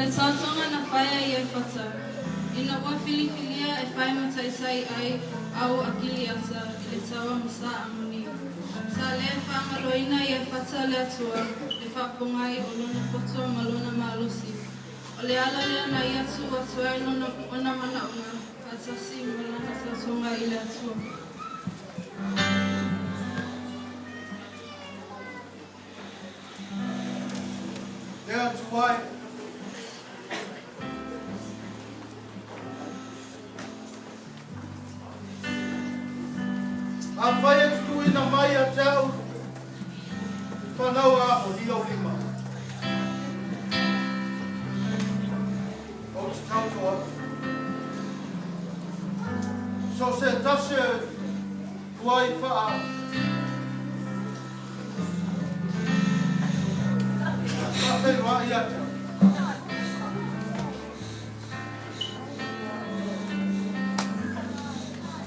tātonga na whaia I whata. Ina ua whiliwhilia whai mataisai ai au akili ata I le tawa masa amuni. Sa lea whaamaroina I whata le atua whapungai o lona kotoa ma lona maalosi. O le ala lea na I atu atua I lona ona manaunga atasi ma lana tātonga I le atua. Lea tuai. A whai atu ina mai a tau whanaua o lia o lima. O te tau toa. So se tase tuai wha Whai wā Iata.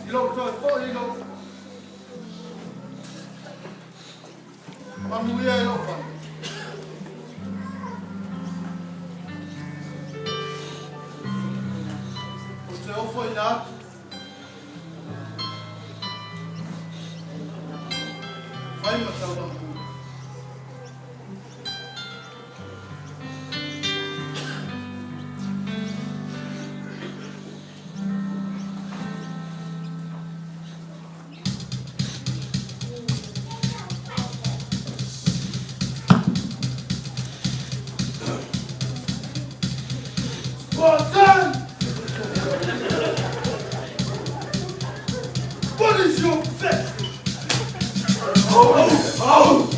Ilo toi fo ilo. Manuia ilo wha. O te ofo I nātu. Whai matau na pu. What is your profession? Oh!